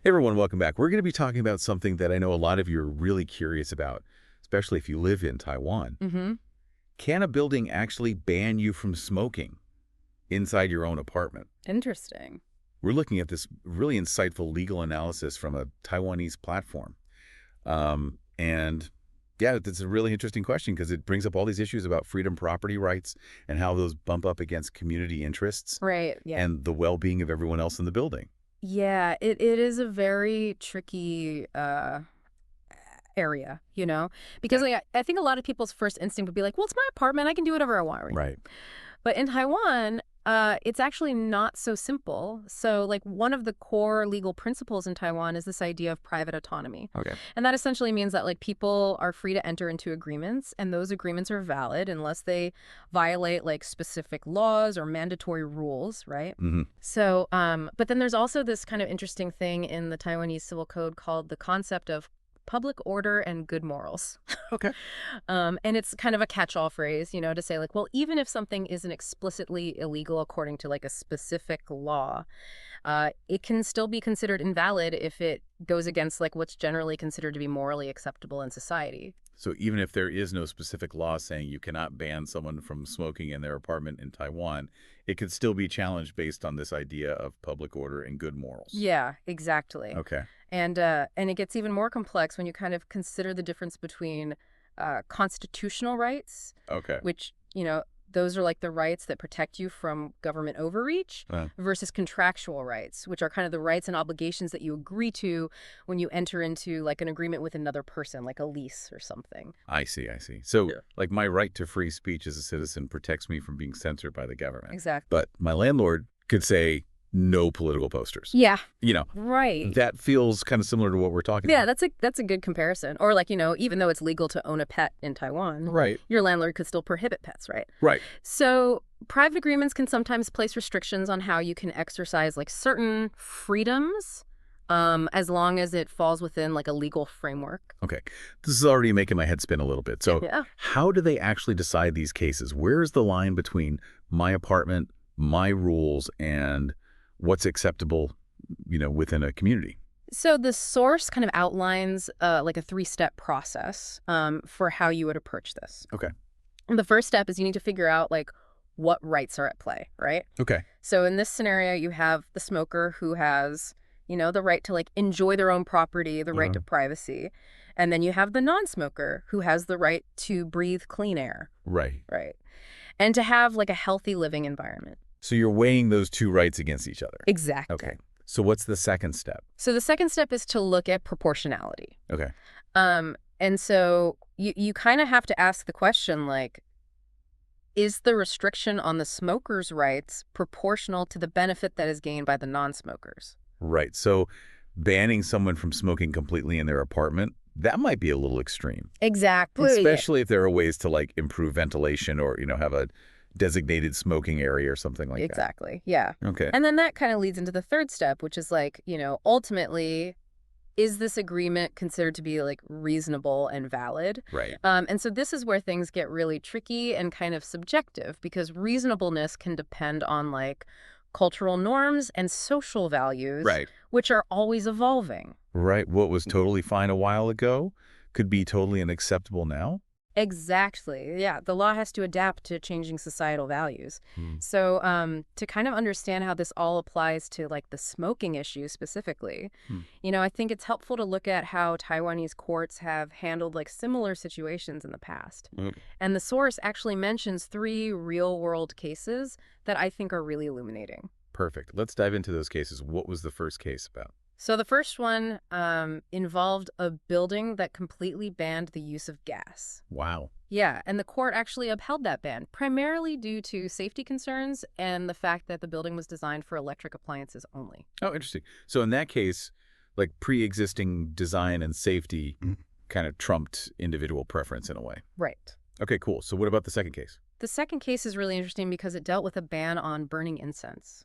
everyone, welcome back. We're going to be talking about something that I know a lot of you are really curious about, especially if you live in Taiwan. Mm-hmm. Can a building actually ban you from smoking inside your own apartment? Interesting. We're looking at this really insightful legal analysis from a Taiwanese platform. And yeah, it's a really interesting question because it brings up all these issues about freedom, property rights, and how those bump up against community interests Right, yeah. and the well-being of everyone else in the building. Yeah, it is a very tricky area, because like, I think a lot of people's first instinct would be like, well, it's my apartment. I can do whatever I want. Right. But in Taiwan, it's actually not so simple. So like one of the core legal principles in Taiwan is this idea of private autonomy. Okay. And that essentially means that like people are free to enter into agreements, and those agreements are valid unless they violate like specific laws or mandatory rules, right? Mm-hmm. So, but then there's also this kind of interesting thing in the Taiwanese civil code called the concept of public order and good morals. Okay. And it's kind of a catch-all phrase, to say like, well, even if something isn't explicitly illegal according to like a specific law, it can still be considered invalid if it goes against like what's generally considered to be morally acceptable in society. So even if there is no specific law saying you cannot ban someone from smoking in their apartment in Taiwan, it could still be challenged based on this idea of public order and good morals. Yeah, exactly. Okay. And it gets even more complex when you kind of consider the difference between constitutional rights, Okay. which, those are like the rights that protect you from government overreach, versus contractual rights, which are kind of the rights and obligations that you agree to when you enter into like an agreement with another person, like a lease or something. I see. So like my right to free speech as a citizen protects me from being censored by the government. Exactly. But my landlord could say no political posters. Yeah. Right. That feels kind of similar to what we're talking about. Yeah, that's a good comparison. Or like, even though it's legal to own a pet in Taiwan, right, your landlord could still prohibit pets, right? Right. So private agreements can sometimes place restrictions on how you can exercise like certain freedoms, as long as it falls within like a legal framework. Okay. This is already making my head spin a little bit. So yeah. How do they actually decide these cases? Where's the line between my apartment, my rules, and what's acceptable, within a community? So the source kind of outlines like a 3-step process for how you would approach this. Okay. And the first step is you need to figure out like what rights are at play, right? Okay. So in this scenario, you have the smoker who has, the right to like enjoy their own property, the right to privacy. And then you have the non-smoker who has the right to breathe clean air. Right. Right. And to have like a healthy living environment. So you're weighing those two rights against each other. Exactly. Okay. So what's the second step? So the second step is to look at proportionality. Okay. And so you kind of have to ask the question, like, is the restriction on the smoker's rights proportional to the benefit that is gained by the non-smokers? Right. So banning someone from smoking completely in their apartment, that might be a little extreme. Exactly. Especially if there are ways to like improve ventilation or, have a designated smoking area or something like that. Exactly. Yeah. Okay. And then that kind of leads into the third step, which is like, ultimately, is this agreement considered to be like reasonable and valid? Right. And so this is where things get really tricky and kind of subjective, because reasonableness can depend on like cultural norms and social values, right, which are always evolving. Right. What was totally fine a while ago could be totally unacceptable now. Exactly. Yeah. The law has to adapt to changing societal values. So to kind of understand how this all applies to like the smoking issue specifically, I think it's helpful to look at how Taiwanese courts have handled like similar situations in the past. And the source actually mentions 3 real-world cases that I think are really illuminating. Perfect. Let's dive into those cases. What was the first case about? So the first one involved a building that completely banned the use of gas. Wow. Yeah, and the court actually upheld that ban, primarily due to safety concerns and the fact that the building was designed for electric appliances only. Oh, interesting. So in that case, like pre-existing design and safety kind of trumped individual preference in a way. Right. Okay, cool. So what about the second case? The second case is really interesting because it dealt with a ban on burning incense.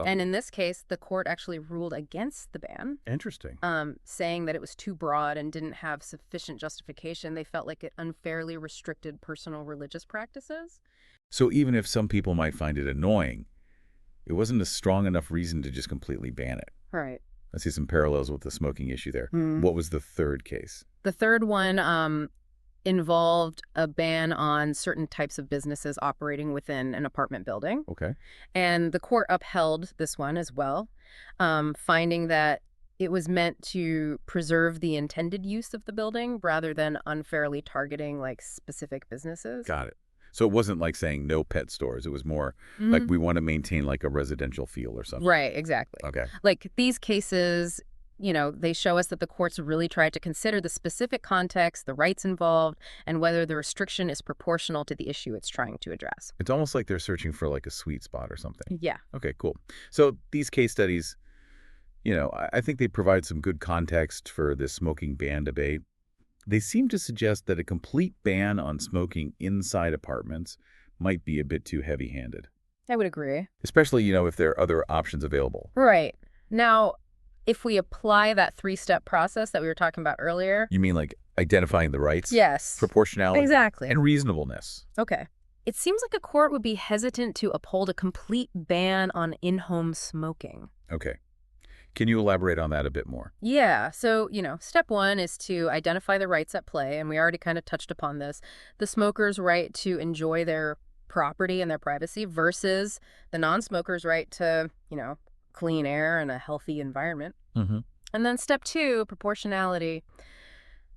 And in this case, the court actually ruled against the ban. Interesting. Saying that it was too broad and didn't have sufficient justification. They felt like it unfairly restricted personal religious practices. So even if some people might find it annoying, it wasn't a strong enough reason to just completely ban it. Right. I see some parallels with the smoking issue there. What was the third case? The third one involved a ban on certain types of businesses operating within an apartment building. Okay. And the court upheld this one as well, finding that it was meant to preserve the intended use of the building rather than unfairly targeting like specific businesses. Got it. So it wasn't like saying no pet stores. It was more like we want to maintain like a residential feel or something. Right, exactly. Okay. Like these cases, they show us that the courts really tried to consider the specific context, the rights involved, and whether the restriction is proportional to the issue it's trying to address. It's almost like they're searching for like a sweet spot or something. Yeah. Okay, cool. So these case studies, I think they provide some good context for this smoking ban debate. They seem to suggest that a complete ban on smoking inside apartments might be a bit too heavy-handed. I would agree. Especially, if there are other options available. Right. Now, if we apply that three-step process that we were talking about earlier. You mean like identifying the rights? Yes. Proportionality? Exactly. And reasonableness. Okay. It seems like a court would be hesitant to uphold a complete ban on in-home smoking. Okay. Can you elaborate on that a bit more? Yeah. So, step one is to identify the rights at play, and we already kind of touched upon this. The smoker's right to enjoy their property and their privacy versus the non-smoker's right to, clean air and a healthy environment. And then step two, proportionality.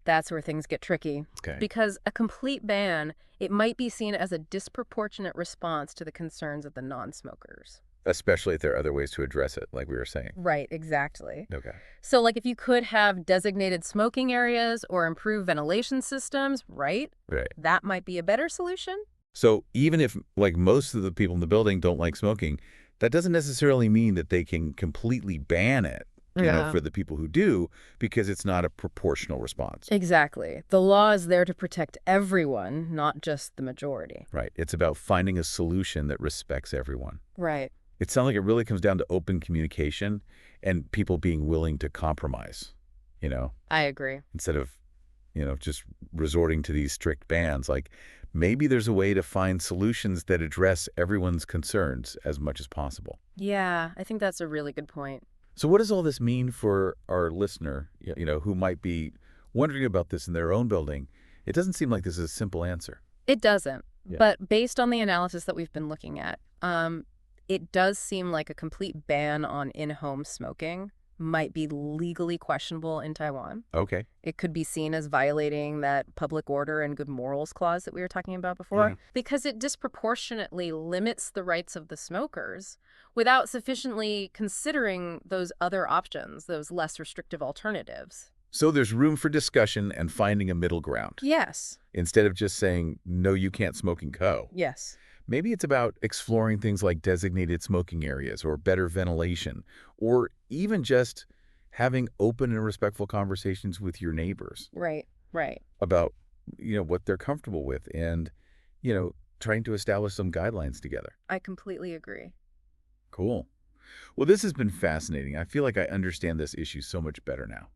That's where things get tricky. Okay. Because a complete ban, it might be seen as a disproportionate response to the concerns of the non-smokers. Especially if there are other ways to address it, like we were saying. Right, exactly. Okay. So, like, if you could have designated smoking areas or improve ventilation systems, right? Right. That might be a better solution. So even if, like, most of the people in the building don't like smoking, that doesn't necessarily mean that they can completely ban it, for the people who do, because it's not a proportional response. Exactly. The law is there to protect everyone, not just the majority. Right. It's about finding a solution that respects everyone. Right. It sounds like it really comes down to open communication and people being willing to compromise, I agree. instead of, just resorting to these strict bans. Like maybe there's a way to find solutions that address everyone's concerns as much as possible. Yeah, I think that's a really good point. So what does all this mean for our listener, who might be wondering about this in their own building? It doesn't seem like this is a simple answer. It doesn't. Yeah. But based on the analysis that we've been looking at, it does seem like a complete ban on in-home smoking might be legally questionable in Taiwan. Okay. It could be seen as violating that public order and good morals clause that we were talking about before, because it disproportionately limits the rights of the smokers without sufficiently considering those other options, those less restrictive alternatives. So there's room for discussion and finding a middle ground. Yes. Instead of just saying, no, you can't smoke in co. Yes. Maybe it's about exploring things like designated smoking areas or better ventilation, or even just having open and respectful conversations with your neighbors. Right. About, what they're comfortable with and, trying to establish some guidelines together. I completely agree. Cool. Well, this has been fascinating. I feel like I understand this issue so much better now.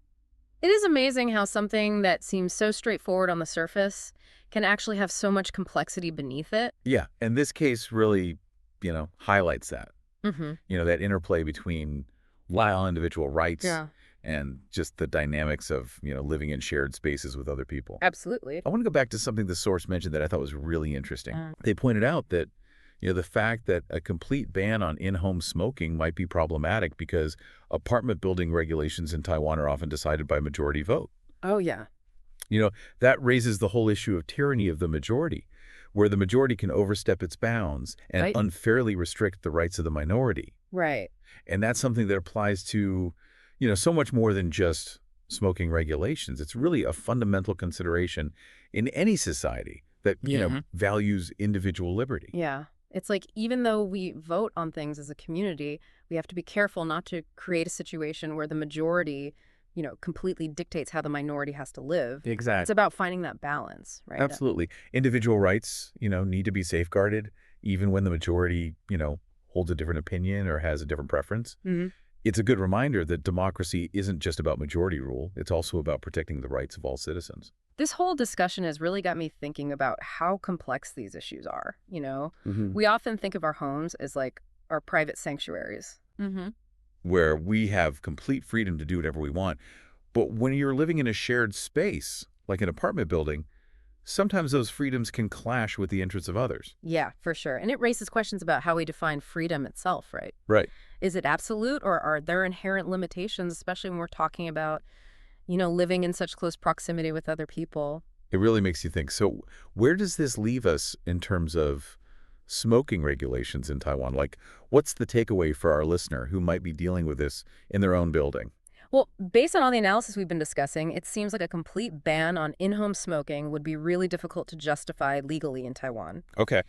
It is amazing how something that seems so straightforward on the surface can actually have so much complexity beneath it. Yeah, and this case really, highlights that. Mm-hmm. That interplay between while individual rights and just the dynamics of, living in shared spaces with other people. Absolutely. I want to go back to something the source mentioned that I thought was really interesting. They pointed out that, the fact that a complete ban on in-home smoking might be problematic because apartment building regulations in Taiwan are often decided by majority vote. Oh, yeah. That raises the whole issue of tyranny of the majority, where the majority can overstep its bounds and unfairly restrict the rights of the minority. Right. And that's something that applies to, so much more than just smoking regulations. It's really a fundamental consideration in any society that, values individual liberty. Yeah. It's like even though we vote on things as a community, we have to be careful not to create a situation where the majority, completely dictates how the minority has to live. Exactly. It's about finding that balance, right? Absolutely. Individual rights, need to be safeguarded even when the majority, holds a different opinion or has a different preference. It's a good reminder that democracy isn't just about majority rule. It's also about protecting the rights of all citizens. This whole discussion has really got me thinking about how complex these issues are, We often think of our homes as like our private sanctuaries. where we have complete freedom to do whatever we want. But when you're living in a shared space, like an apartment building, sometimes those freedoms can clash with the interests of others. Yeah, for sure. And it raises questions about how we define freedom itself, right? Right. Is it absolute, or are there inherent limitations, especially when we're talking about, living in such close proximity with other people? It really makes you think. So where does this leave us in terms of smoking regulations in Taiwan? Like, what's the takeaway for our listener who might be dealing with this in their own building? Well, based on all the analysis we've been discussing, it seems like a complete ban on in-home smoking would be really difficult to justify legally in Taiwan. Okay.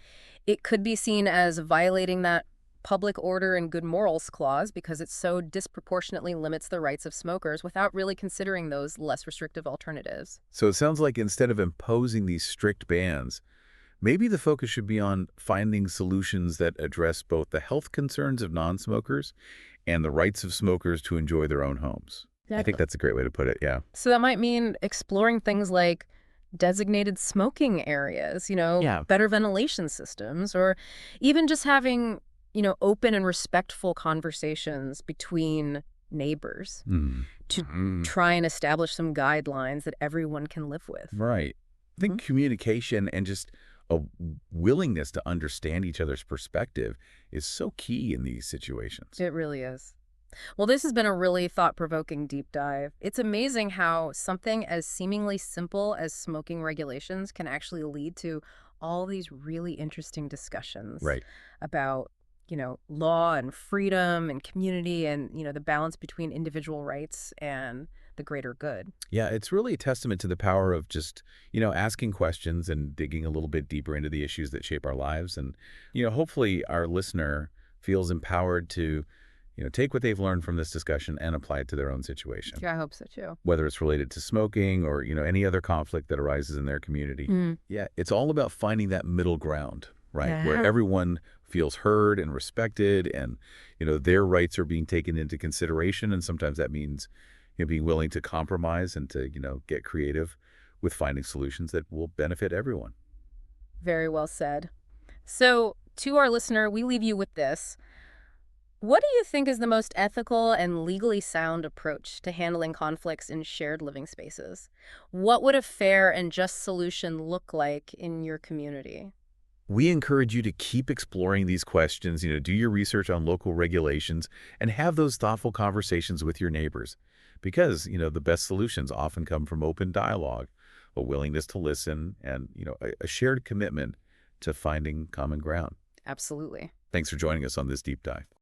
It could be seen as violating that public order and good morals clause because it so disproportionately limits the rights of smokers without really considering those less restrictive alternatives. So it sounds like instead of imposing these strict bans, maybe the focus should be on finding solutions that address both the health concerns of non-smokers and the rights of smokers to enjoy their own homes. I think that's a great way to put it, yeah. So that might mean exploring things like designated smoking areas, better ventilation systems, or even just having, open and respectful conversations between neighbors to try and establish some guidelines that everyone can live with. Right. I think communication and just a willingness to understand each other's perspective is so key in these situations. It really is. Well, this has been a really thought-provoking deep dive. It's amazing how something as seemingly simple as smoking regulations can actually lead to all these really interesting discussions about, law and freedom and community and, the balance between individual rights and the greater good. Yeah, it's really a testament to the power of just, asking questions and digging a little bit deeper into the issues that shape our lives. And, hopefully our listener feels empowered to, take what they've learned from this discussion and apply it to their own situation. Yeah, I hope so too. Whether it's related to smoking or, any other conflict that arises in their community. Yeah, it's all about finding that middle ground, right? Yeah. Where everyone feels heard and respected and, their rights are being taken into consideration. And sometimes that means being willing to compromise and to, get creative with finding solutions that will benefit everyone. Very well said. So to our listener, we leave you with this. What do you think is the most ethical and legally sound approach to handling conflicts in shared living spaces? What would a fair and just solution look like in your community? We encourage you to keep exploring these questions, do your research on local regulations and have those thoughtful conversations with your neighbors. Because, the best solutions often come from open dialogue, a willingness to listen, and, a shared commitment to finding common ground. Absolutely. Thanks for joining us on this deep dive.